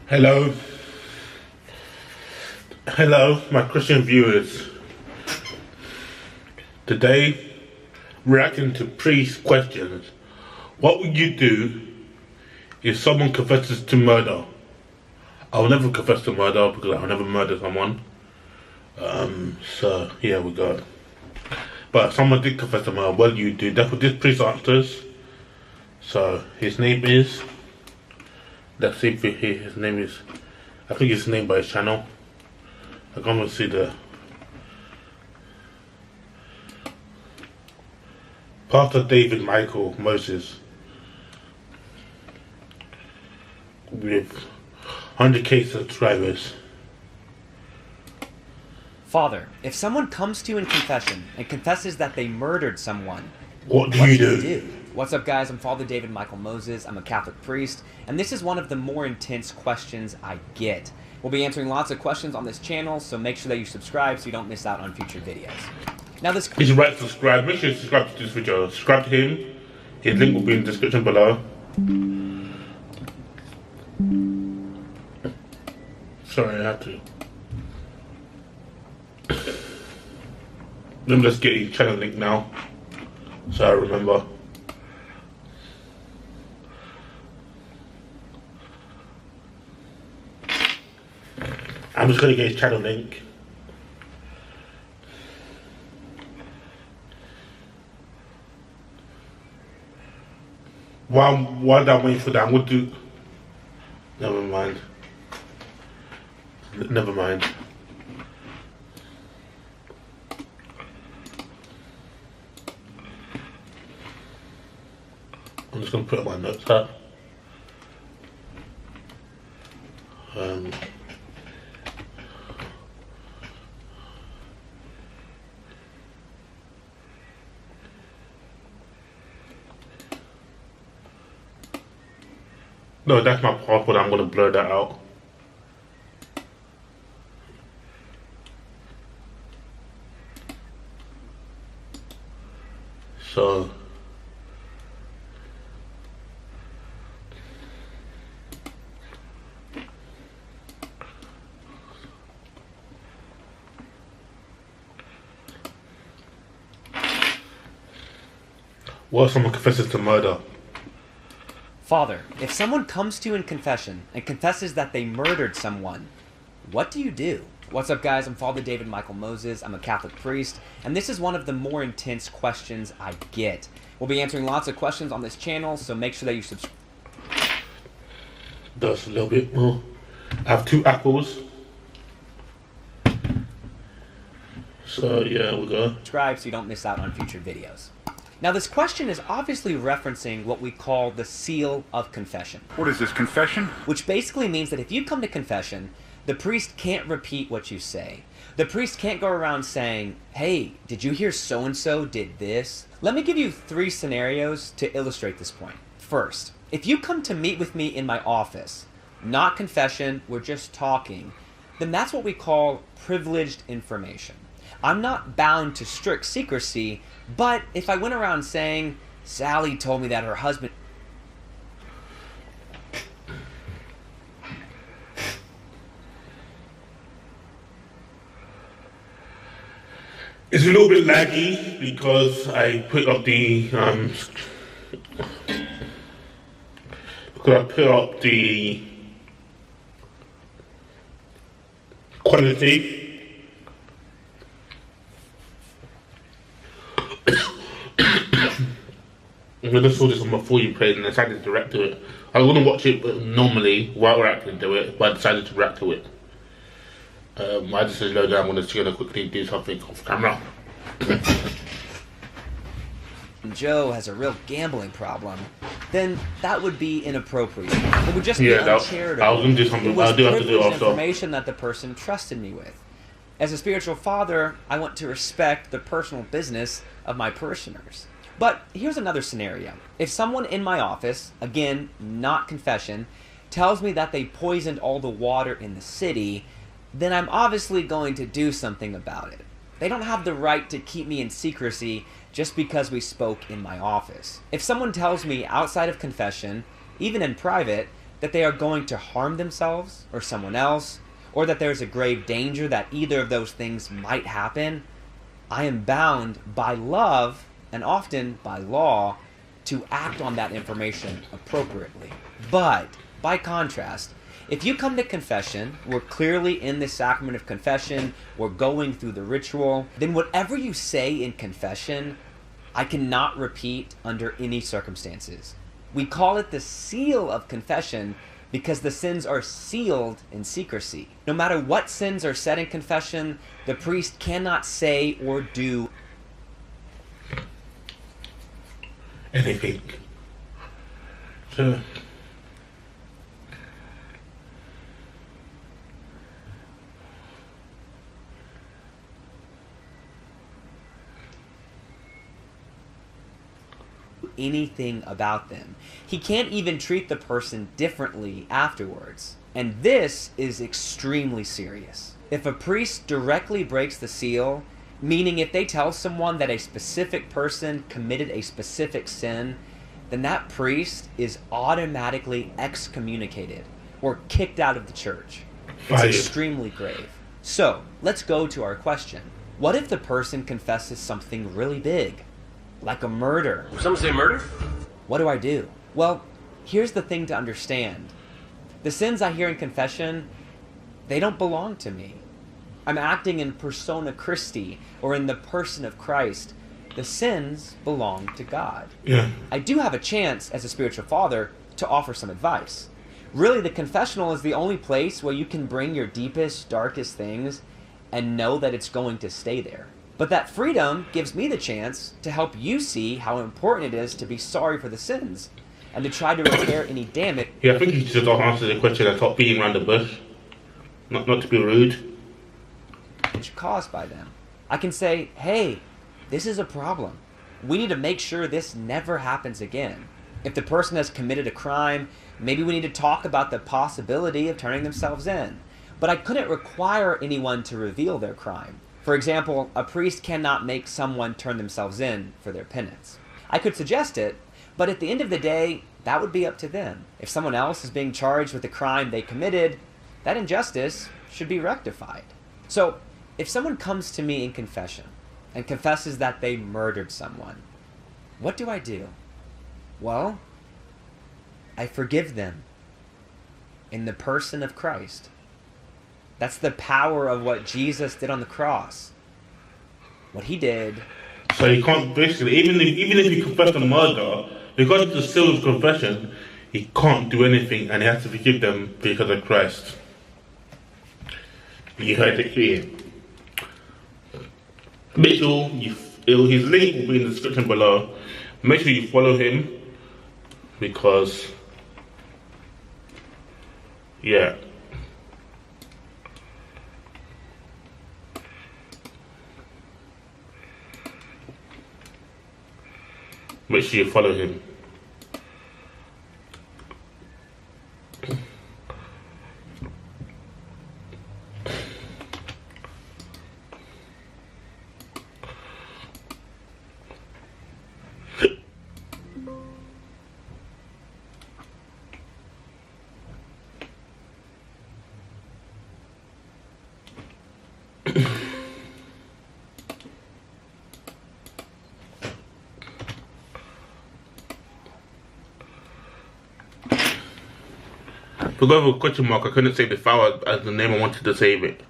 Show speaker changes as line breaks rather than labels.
Hello. Hello, my Christian viewers. Today, reacting to priest questions. What would you do if someone confesses to murder? I will never confess to murder because I'll never murder someone. So here we go. But if someone did confess to murder, what do you do? That's what this priest answers. So his name is, let's see if his name is, I think it's named by his channel. I'm gonna see the Pastor David Michael Moses with 100k subscribers.
Father, if someone comes to you in confession and confesses that they murdered someone,
What do
what
you
do
do?
What's up, guys? I'm Father David Michael Moses. I'm a Catholic priest, and this is one of the more intense questions I get. We'll be answering lots of questions on this channel, so make sure that you subscribe so you don't miss out on future videos. Now this...
He's right to subscribe. Make sure you subscribe to this video. Subscribe to him. His link will be in the description below. Sorry, I had to. Let me just get his channel link now, so I remember. I'm just gonna get his channel link. While I'm waiting for that, I'm gonna do. Never mind. Never mind. I'm just gonna put up my notes up. No, that's my passport. I'm gonna blur that out. So what if someone confesses to murder?
Father, if someone comes to you in confession and confesses that they murdered someone, what do you do? What's up, guys? I'm Father David Michael Moses. I'm a Catholic priest, and this is one of the more intense questions I get. We'll be answering lots of questions on this channel, so make sure that you subscribe.
Just a little bit more. I have 2 apples. So yeah, we go.
Subscribe so you don't miss out on future videos. Now, this question is obviously referencing what we call the seal of confession.
What is this, confession?
Which basically means that if you come to confession, the priest can't repeat what you say. The priest can't go around saying, hey, did you hear so-and-so did this? Let me give you 3 scenarios to illustrate this point. First, if you come to meet with me in my office, not confession, we're just talking, then that's what we call privileged information. I'm not bound to strict secrecy, but if I went around saying, Sally told me that her husband...
It's a little bit laggy because I put up the quality. I just saw this on my For You page and I decided to react to it. I was going to watch it normally while reacting to it, but I decided to react to it. I just said, no, I'm going to quickly do something off camera.
Joe has a real gambling problem, then that would be inappropriate. It would just be uncharitable.
I was going to do something. I do have to do it also.
Information that the person trusted me with. As a spiritual father, I want to respect the personal business of my parishioners. But here's another scenario. If someone in my office, again, not confession, tells me that they poisoned all the water in the city, then I'm obviously going to do something about it. They don't have the right to keep me in secrecy just because we spoke in my office. If someone tells me outside of confession, even in private, that they are going to harm themselves or someone else, or that there's a grave danger that either of those things might happen, I am bound by love and often by law to act on that information appropriately. But, by contrast, if you come to confession, we're clearly in the sacrament of confession, we're going through the ritual, then whatever you say in confession, I cannot repeat under any circumstances. We call it the seal of confession because the sins are sealed in secrecy. No matter what sins are said in confession, the priest cannot say or do
anything. So,
anything about them. He can't even treat the person differently afterwards. And this is extremely serious. If a priest directly breaks the seal, meaning if they tell someone that a specific person committed a specific sin, then that priest is automatically excommunicated or kicked out of the church. It's extremely grave. So, let's go to our question. What if the person confesses something really big? Like a murder.
Some say murder?
What do I do? Well, here's the thing to understand. The sins I hear in confession, they don't belong to me. I'm acting in persona Christi, or in the person of Christ. The sins belong to God.
yeah.
I do have a chance, as a spiritual father, to offer some advice. Really, the confessional is the only place where you can bring your deepest, darkest things and know that it's going to stay there. But that freedom gives me the chance to help you see how important it is to be sorry for the sins and to try to repair any damage.
Yeah, I think you should answer the question and stop beating around the bush. Not to be rude.
Caused by them. I can say, hey, this is a problem. We need to make sure this never happens again. If the person has committed a crime, maybe we need to talk about the possibility of turning themselves in. But I couldn't require anyone to reveal their crime. For example, a priest cannot make someone turn themselves in for their penance. I could suggest it, but at the end of the day, that would be up to them. If someone else is being charged with a crime they committed, that injustice should be rectified. So, if someone comes to me in confession and confesses that they murdered someone, what do I do? Well, I forgive them in the person of Christ. That's the power of what Jesus did on the cross. What he did.
So you can't basically, even if you confess a murder, because it's a seal of confession, he can't do anything and he has to forgive them because of Christ. You heard it here. Make sure his link will be in the description below. Make sure you follow him because, yeah. Make sure you follow him. Forgot the question mark, I couldn't save the file as the name I wanted to save it.